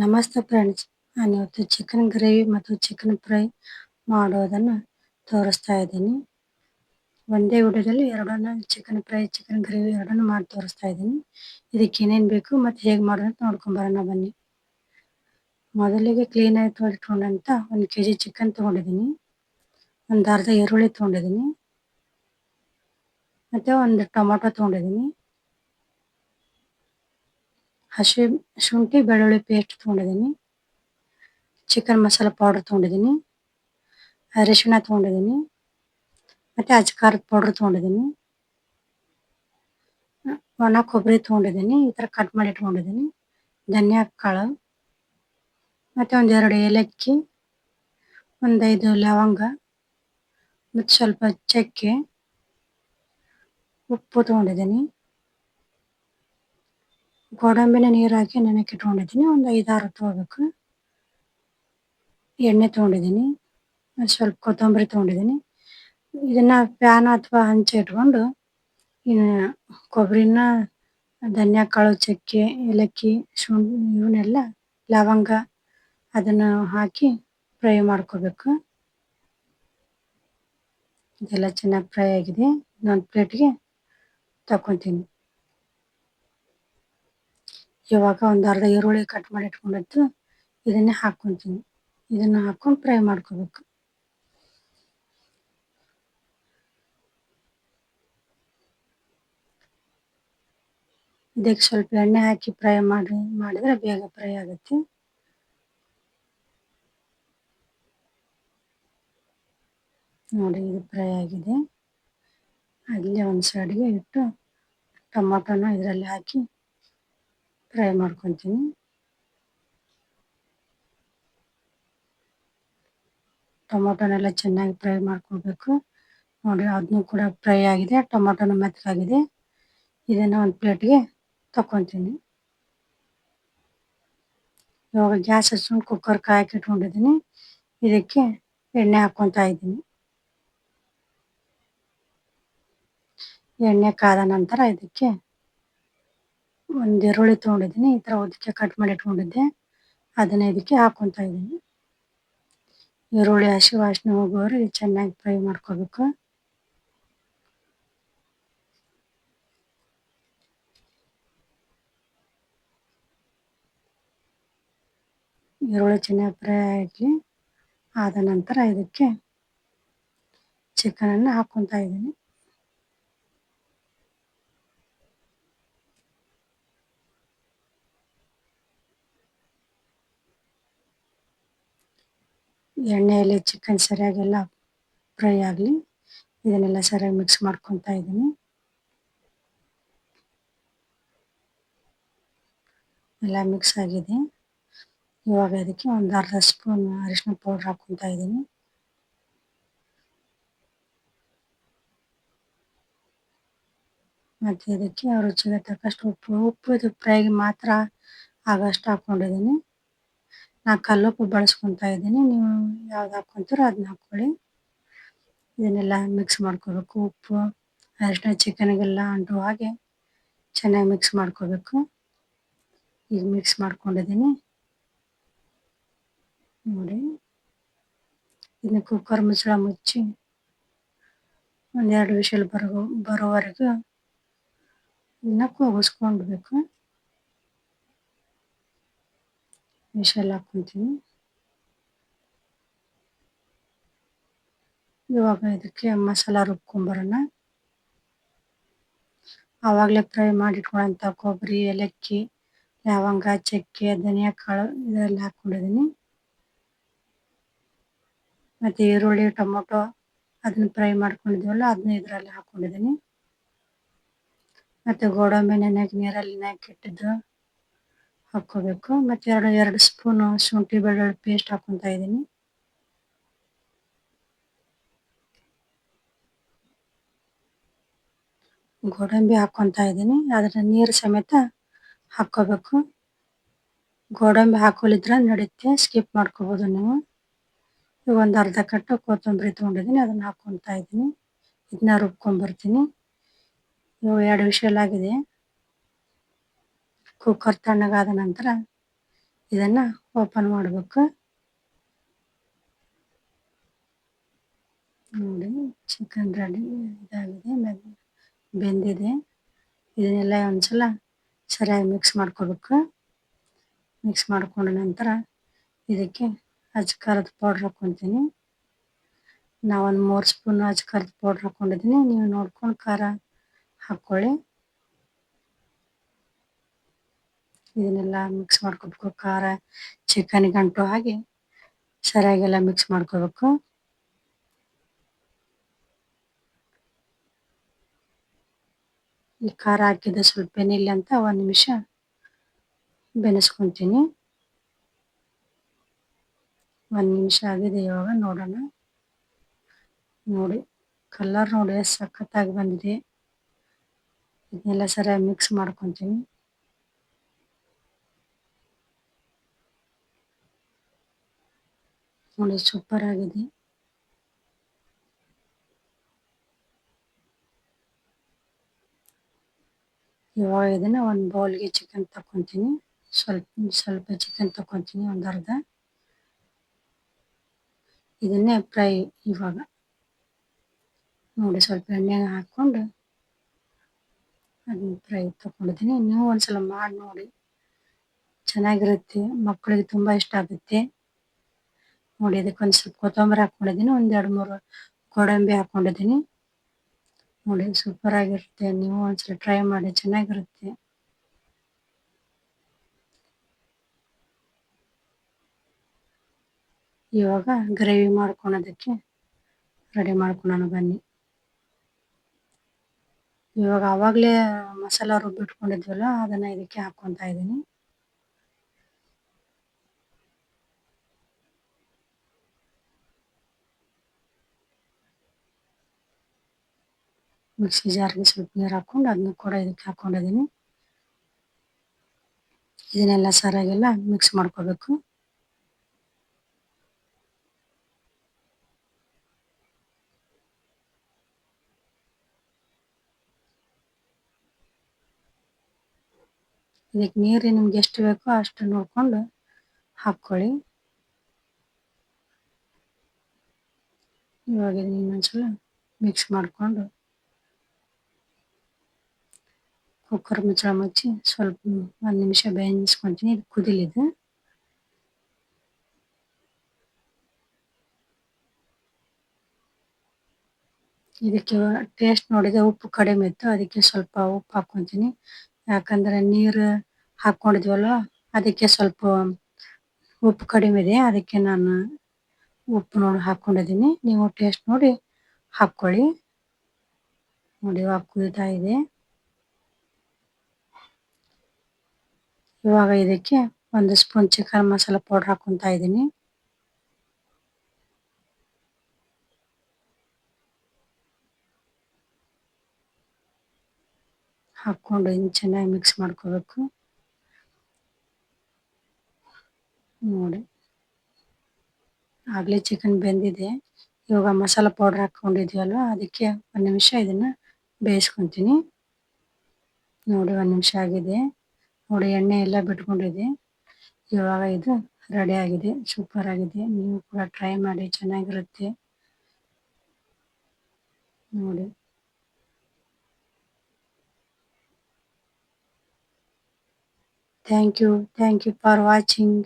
ನಮಸ್ತೆ ಫ್ರೆಂಡ್ಸ್, ನಾನಿವತ್ತು chicken gravy ಮತ್ತು ಚಿಕನ್ ಫ್ರೈ ಮಾಡೋದನ್ನು ತೋರಿಸ್ತಾ ಇದ್ದೀನಿ. ಒಂದೇ ವಿಡಿಯೋದಲ್ಲಿ ಚಿಕನ್ ಫ್ರೈ, ಚಿಕನ್ ಗ್ರೇವಿ ಎರಡನ್ನು ಮಾಡಿ ತೋರಿಸ್ತಾ ಇದ್ದೀನಿ. ಇದಕ್ಕೆ ಏನೇನು ಬೇಕು ಮತ್ತು ಹೇಗೆ ಮಾಡೋದು ಅಂತ ನೋಡ್ಕೊಂಬರೋಣ ಬನ್ನಿ. ಮೊದಲಿಗೆ ಕ್ಲೀನಾಗಿ ತೊಳೆದುಕೊಂಡಂಥ 1 kg ಚಿಕನ್ ತೊಗೊಂಡಿದ್ದೀನಿ. ಒಂದು ಅರ್ಧ ಈರುಳ್ಳಿ ತೊಗೊಂಡಿದ್ದೀನಿ ಮತ್ತು ಒಂದು ಟೊಮೊಟೊ ತೊಗೊಂಡಿದ್ದೀನಿ. ಹಸಿ ಶುಂಠಿ ಬೆಳ್ಳುಳ್ಳಿ ಪೇಸ್ಟ್ ತೊಗೊಂಡಿದ್ದೀನಿ. ಚಿಕನ್ ಮಸಾಲ ಪೌಡರ್ ತೊಗೊಂಡಿದ್ದೀನಿ. ಅರಿಶಿಣ ತೊಗೊಂಡಿದ್ದೀನಿ ಮತ್ತು ಅಚ್ಕಾರದ ಪೌಡ್ರ್ ತೊಗೊಂಡಿದ್ದೀನಿ. ಒಣ ಕೊಬ್ಬರಿ ತೊಗೊಂಡಿದ್ದೀನಿ, ಈ ಥರ ಕಟ್ ಮಾಡಿ ಇಟ್ಕೊಂಡಿದ್ದೀನಿ. ಧನಿಯಾ ಕಾಳು ಮತ್ತು ಒಂದೆರಡು ಏಲಕ್ಕಿ, ಒಂದು 5 ಲವಂಗ ಮತ್ತು ಸ್ವಲ್ಪ ಚಕ್ಕೆ, ಉಪ್ಪು ತೊಗೊಂಡಿದ್ದೀನಿ. ಗೋಡಂಬಿನ ನೀರು ಹಾಕಿ ನೆನೆಕ್ಕೆ ಇಟ್ಕೊಂಡಿದ್ದೀನಿ. ಒಂದು 5-6 ತೊಗೋಬೇಕು. ಎಣ್ಣೆ ತೊಗೊಂಡಿದ್ದೀನಿ, ಸ್ವಲ್ಪ ಕೊತ್ತಂಬರಿ ತೊಗೊಂಡಿದ್ದೀನಿ. ಇದನ್ನು ಪ್ಯಾನ್ ಅಥವಾ ಹಂಚ ಇಟ್ಕೊಂಡು ಕೊಬ್ಬರಿನ, ಧನಿಯಾ ಕಾಳು, ಚಕ್ಕೆ, ಏಲಕ್ಕಿ, ಇವನ್ನೆಲ್ಲ ಲವಂಗ ಅದನ್ನು ಹಾಕಿ ಫ್ರೈ ಮಾಡ್ಕೋಬೇಕು. ಇದೆಲ್ಲ ಚೆನ್ನಾಗಿ ಫ್ರೈ ಆಗಿದೆ. ಇನ್ನೊಂದು ಪ್ಲೇಟ್ಗೆ ತಗೊತೀನಿ. ಇವಾಗ ಒಂದು ಅರ್ಧ ಈರುಳ್ಳಿ ಕಟ್ ಮಾಡಿ ಇಟ್ಕೊಂಡಿದ್ದು ಇದನ್ನೇ ಹಾಕ್ಕೊತೀನಿ. ಇದನ್ನು ಹಾಕ್ಕೊಂಡು ಫ್ರೈ ಮಾಡ್ಕೋಬೇಕು. ಇದಕ್ಕೆ ಸ್ವಲ್ಪ ಎಣ್ಣೆ ಹಾಕಿ ಫ್ರೈ ಮಾಡಿದರೆ ಬೇಗ ಫ್ರೈ ಆಗುತ್ತೆ. ನೋಡಿ, ಇದು ಫ್ರೈ ಆಗಿದೆ. ಅಲ್ಲೇ ಒಂದು ಸೈಡ್ಗೆ ಇಟ್ಟು ಟೊಮೊಟೊನ ಇದರಲ್ಲಿ ಹಾಕಿ ಫ್ರೈ ಮಾಡ್ಕೊತೀನಿ. ಟೊಮೊಟೊನೆಲ್ಲ ಚೆನ್ನಾಗಿ ಫ್ರೈ ಮಾಡ್ಕೊಳ್ಬೇಕು. ನೋಡಿ, ಅದನ್ನು ಕೂಡ ಫ್ರೈ ಆಗಿದೆ. ಟೊಮೊಟೊನ ಮೆತ್ತಗಾಗಿದೆ. ಇದನ್ನು ಒಂದು ಪ್ಲೇಟ್ಗೆ ತಗೊತೀನಿ. ಇವಾಗ ಗ್ಯಾಸ್ ಹಚ್ಕೊಂಡು ಕುಕ್ಕರ್ ಕಾಯಕ್ಕೆ ಇಟ್ಕೊಂಡಿದ್ದೀನಿ. ಇದಕ್ಕೆ ಎಣ್ಣೆ ಹಾಕ್ಕೊತಾ ಇದ್ದೀನಿ. ಎಣ್ಣೆ ಕಾದ ನಂತರ ಇದಕ್ಕೆ ಒಂದು ಈರುಳ್ಳಿ ತೊಗೊಂಡಿದ್ದೀನಿ. ಈ ಥರ ಉದ್ದಕ್ಕೆ ಕಟ್ ಮಾಡಿ ಇಟ್ಕೊಂಡಿದ್ದೆ, ಅದನ್ನು ಇದಕ್ಕೆ ಹಾಕ್ಕೊತಾ ಇದ್ದೀನಿ. ಈರುಳ್ಳಿ ಹಸಿ ವಾಸನೆ ಹೋಗೋವರೆಗೆ ಚೆನ್ನಾಗಿ ಫ್ರೈ ಮಾಡ್ಕೋಬೇಕು. ಈರುಳ್ಳಿ ಚೆನ್ನಾಗಿ ಫ್ರೈ ಆದ ನಂತರ ಇದಕ್ಕೆ ಚಿಕನನ್ನು ಹಾಕ್ಕೊತಾ ಇದ್ದೀನಿ. ಎಣ್ಣೆಯಲ್ಲಿ ಚಿಕನ್ ಸರಿಯಾಗೆಲ್ಲ ಫ್ರೈ ಆಗಲಿ. ಇದನ್ನೆಲ್ಲ ಸರಿಯಾಗಿ ಮಿಕ್ಸ್ ಮಾಡ್ಕೊತಾ ಇದ್ದೀನಿ. ಎಲ್ಲ ಮಿಕ್ಸ್ ಆಗಿದೆ. ಇವಾಗ ಇದಕ್ಕೆ ಒಂದು ಅರ್ಧ ಸ್ಪೂನ್ ಅರಿಶಿನ ಪೌಡ್ರ್ ಹಾಕ್ಕೊತಾ ಇದ್ದೀನಿ. ಮತ್ತು ಇದಕ್ಕೆ ರುಚಿಗೆ ತಕ್ಕಷ್ಟು ಉಪ್ಪು ಇದು ಫ್ರೈಗೆ ಮಾತ್ರ ಆಗೋಷ್ಟು ಹಾಕ್ಕೊಂಡಿದ್ದೀನಿ. ನಾನು ಕಲ್ಲುಪ್ಪು ಬಳಸ್ಕೊತಾ ಇದ್ದೀನಿ. ನೀವು ಯಾವ್ದು ಹಾಕ್ಕೊತೀರೋ ಅದನ್ನ ಹಾಕ್ಕೊಳ್ಳಿ. ಇದನ್ನೆಲ್ಲ ಮಿಕ್ಸ್ ಮಾಡ್ಕೋಬೇಕು. ಉಪ್ಪು ಅರಿಶಿನ ಚಿಕನ್ಗೆಲ್ಲ ಅಂಟುವ ಹಾಗೆ ಚೆನ್ನಾಗಿ ಮಿಕ್ಸ್ ಮಾಡ್ಕೋಬೇಕು. ಈಗ ಮಿಕ್ಸ್ ಮಾಡ್ಕೊಂಡಿದ್ದೀನಿ. ನೋಡಿ, ಇದನ್ನ ಕುಕ್ಕರ್ ಮುಚ್ಚಳ ಮುಚ್ಚಿ ಒಂದೆರಡು ವಿಷಲ್ ಬರೋವರೆಗೂ ಇದನ್ನ ಕೂಗಿಸ್ಕೊಳ್ಬೇಕು. ವಿಷಲ್ ಹಾಕ್ಕೊತೀನಿ. ಇವಾಗ ಇದಕ್ಕೆ ಮಸಾಲ ರುಬ್ಕೊಂಬರೋಣ. ಆವಾಗಲೇ ಫ್ರೈ ಮಾಡಿಟ್ಕೊಳ್ಳೋಂಥ ಕೊಬ್ಬರಿ, ಏಲಕ್ಕಿ, ಲವಂಗ, ಚಕ್ಕೆ, ಧನಿಯಾ ಕಾಳು ಇದೆಲ್ಲ ಹಾಕ್ಕೊಂಡಿದ್ದೀನಿ. ಮತ್ತು ಈರುಳ್ಳಿ, ಟೊಮೊಟೊ ಅದನ್ನ ಫ್ರೈ ಮಾಡ್ಕೊಂಡಿದ್ದೀವಲ್ಲ ಅದನ್ನ ಇದರಲ್ಲಿ ಹಾಕ್ಕೊಂಡಿದ್ದೀನಿ. ಮತ್ತು ಗೋಡಂಬಿ ನೀರಲ್ಲಿ ನೆನೆಕ್ಕಿಟ್ಟಿದ್ದು ಹಾಕ್ಕೋಬೇಕು. ಮತ್ತು ಎರಡು ಸ್ಪೂನು ಶುಂಠಿ ಬೆಳ್ಳುಳ್ಳಿ ಪೇಸ್ಟ್ ಹಾಕ್ಕೊತಾ ಇದ್ದೀನಿ. ಗೋಡಂಬಿ ಹಾಕ್ಕೊತಾ ಇದ್ದೀನಿ. ಅದರ ನೀರು ಸಮೇತ ಹಾಕ್ಕೋಬೇಕು. ಗೋಡಂಬಿ ಹಾಕೋಲಿದ್ರೆ ನಡೆಯುತ್ತೆ, ಸ್ಕಿಪ್ ಮಾಡ್ಕೋಬೋದು ನೀವು. ಈಗ ಒಂದು ಅರ್ಧ ಕಟ್ಟು ಕೊತ್ತಂಬರಿ ತೊಗೊಂಡಿದ್ದೀನಿ, ಅದನ್ನು ಹಾಕ್ಕೊತಾ ಇದ್ದೀನಿ. ಇದನ್ನ ರುಬ್ಕೊಂಬರ್ತೀನಿ. ಇವು 2 ವಿಷಲ್ ಆಗಿದೆ. ಕುಕ್ಕರ್ ತಣ್ಣಗಾದ ನಂತರ ಇದನ್ನ ಓಪನ್ ಮಾಡಬೇಕು. ನೋಡಿ ಚಿಕನ್ ರೆಡಿ ಇದಾಗಿದೆ, ಬೆಂದಿದೆ. ಇದನ್ನೆಲ್ಲ ಒಂದ್ಸಲ ಸರಿಯಾಗಿ ಮಿಕ್ಸ್ ಮಾಡ್ಕೋಬೇಕು. ಮಿಕ್ಸ್ ಮಾಡ್ಕೊಂಡ ನಂತರ ಇದಕ್ಕೆ ಅಚ್ಕಾರದ ಪೌಡ್ರ್ ಹಾಕ್ಕೊತೀನಿ. ನಾವೊಂದು 3 ಸ್ಪೂನ್ ಅಚ್ಕಾರದ ಪೌಡ್ರ್ ಹಾಕ್ಕೊಂಡಿದ್ದೀನಿ. ನೀವು ನೋಡ್ಕೊಂಡು ಖಾರ ಹಾಕ್ಕೊಳ್ಳಿ. ಇದನ್ನೆಲ್ಲ ಮಿಕ್ಸ್ ಮಾಡ್ಕೋಬೇಕು. ಖಾರ ಚಿಕನ್ಗೆ ಅಂಟೋ ಹಾಗೆ ಸರಿಯಾಗೆಲ್ಲ ಮಿಕ್ಸ್ ಮಾಡ್ಕೋಬೇಕು. ಈ ಖಾರ ಹಾಕಿದ ಸ್ವಲ್ಪ ಬೆನಿಲ್ಲ ಅಂತ 1 ನಿಮಿಷ ಬೆನೆಸ್ಕೊತೀನಿ. 1 ನಿಮಿಷ ಆಗಿದೆ, ಇವಾಗ ನೋಡೋಣ. ನೋಡಿ ಕಲರ್ ನೋಡಿ ಎಷ್ಟು ಸಖತ್ತಾಗಿ ಬಂದಿದೆ. ಇದನ್ನೆಲ್ಲ ಸರಿಯಾಗಿ ಮಿಕ್ಸ್ ಮಾಡ್ಕೊತೀನಿ. ನೋಡಿ ಸೂಪರ್ ಆಗಿದೆ. ಇವಾಗ ಇದನ್ನ ಒಂದು ಬೌಲ್ಗೆ ಚಿಕನ್ ತಗೊತೀನಿ. ಸ್ವಲ್ಪ ಚಿಕನ್ ತಗೊತೀನಿ, ಒಂದು ಅರ್ಧ. ಇದನ್ನೇ ಫ್ರೈ ಇವಾಗ ನೋಡಿ ಸ್ವಲ್ಪ ಎಣ್ಣೆಗೆ ಹಾಕ್ಕೊಂಡು ಅದನ್ನ ಫ್ರೈ ತಗೊಂಡಿದ್ದೀನಿ. ನೀವು ಒಂದ್ಸಲ ಮಾಡಿ ನೋಡಿ, ಚೆನ್ನಾಗಿರುತ್ತೆ. ಮಕ್ಕಳಿಗೆ ತುಂಬ ಇಷ್ಟ ಆಗುತ್ತೆ. ನೋಡಿ ಅದಕ್ಕೆ ಒಂದು ಸ್ವಲ್ಪ ಕೊತ್ತಂಬರಿ ಹಾಕ್ಕೊಂಡಿದ್ದೀನಿ, ಒಂದು 2-3 ಗೋಡಂಬಿ ಹಾಕ್ಕೊಂಡಿದ್ದೀನಿ. ನೋಡಿ ಸೂಪರ್ ಆಗಿರುತ್ತೆ. ನೀವು ಒಂದ್ಸಲ ಟ್ರೈ ಮಾಡಿ, ಚೆನ್ನಾಗಿರುತ್ತೆ. ಇವಾಗ ಗ್ರೇವಿ ಮಾಡ್ಕೊಳೋದಕ್ಕೆ ರೆಡಿ ಮಾಡ್ಕೊಳ್ಳೋಣ ಬನ್ನಿ. ಇವಾಗ ಆವಾಗಲೇ ಮಸಾಲ ರುಬ್ಬಿಟ್ಕೊಂಡಿದ್ವಲ್ಲ, ಅದನ್ನು ಇದಕ್ಕೆ ಹಾಕ್ಕೊತಾ ಇದ್ದೀನಿ. ಮಿಕ್ಸಿ ಜಾರ್ಗೆ ಸ್ವಲ್ಪ ನೀರು ಹಾಕ್ಕೊಂಡು ಅದನ್ನು ಕೂಡ ಇದಕ್ಕೆ ಹಾಕ್ಕೊಂಡಿದ್ದೀನಿ. ಇದನ್ನೆಲ್ಲ ಸರಿಯಾಗೆಲ್ಲ ಮಿಕ್ಸ್ ಮಾಡ್ಕೋಬೇಕು. ಇದಕ್ಕೆ ನೀರು ನಿಮ್ಗೆ ಎಷ್ಟು ಬೇಕೋ ಅಷ್ಟು ನೋಡಿಕೊಂಡು ಹಾಕ್ಕೊಳ್ಳಿ. ಇವಾಗ ಇನ್ನೊಂದ್ಸಲ ಮಿಕ್ಸ್ ಮಾಡಿಕೊಂಡು ಕುಕ್ಕರ್ ಮುಚ್ಚಳ ಮುಚ್ಚಿ ಸ್ವಲ್ಪ 1 ನಿಮಿಷ ಬೇಯಿಸ್ಕೊತೀನಿ. ಇದು ಕುದಿಲಿದೆ. ಇದಕ್ಕೆ ಟೇಸ್ಟ್ ನೋಡಿದೆ, ಉಪ್ಪು ಕಡಿಮೆ ಇತ್ತು. ಅದಕ್ಕೆ ಸ್ವಲ್ಪ ಉಪ್ಪು ಹಾಕ್ಕೊತೀನಿ. ಯಾಕಂದರೆ ನೀರು ಹಾಕ್ಕೊಂಡಿದ್ವಲ್ವ, ಅದಕ್ಕೆ ಸ್ವಲ್ಪ ಉಪ್ಪು ಕಡಿಮೆ ಇದೆ. ಅದಕ್ಕೆ ನಾನು ಉಪ್ಪು ನೋಡಿ ಹಾಕ್ಕೊಂಡಿದ್ದೀನಿ. ನೀವು ಟೇಸ್ಟ್ ನೋಡಿ ಹಾಕ್ಕೊಳ್ಳಿ. ನೋಡಿ ಇವಾಗ ಕುದೀತಾ ಇದೆ. ಇವಾಗ ಇದಕ್ಕೆ 1 ಸ್ಪೂನ್ ಚಿಕನ್ ಮಸಾಲ ಪೌಡ್ರ್ ಹಾಕ್ಕೊತಾ ಇದ್ದೀನಿ. ಹಾಕ್ಕೊಂಡು ಇನ್ನು ಚೆನ್ನಾಗಿ ಮಿಕ್ಸ್ ಮಾಡ್ಕೋಬೇಕು. ನೋಡಿ ಆಗಲೇ ಚಿಕನ್ ಬೆಂದಿದೆ. ಇವಾಗ ಮಸಾಲ ಪೌಡ್ರ್ ಹಾಕ್ಕೊಂಡಿದ್ವಲ್ವ, ಅದಕ್ಕೆ 1 ನಿಮಿಷ ಇದನ್ನು ಬೇಯಿಸ್ಕೊತೀನಿ. ನೋಡಿ 1 ನಿಮಿಷ ಆಗಿದೆ. ನೋಡಿ ಎಣ್ಣೆ ಎಲ್ಲ ಬಿಟ್ಕೊಂಡಿದೆ. ಇವಾಗ ಇದು ರೆಡಿ ಆಗಿದೆ, ಸೂಪರ್ ಆಗಿದೆ. ನೀವು ಕೂಡ ಟ್ರೈ ಮಾಡಿ, ಚೆನ್ನಾಗಿರುತ್ತೆ. ನೋಡಿ ಥ್ಯಾಂಕ್ ಯು ಫಾರ್ ವಾಚಿಂಗ್.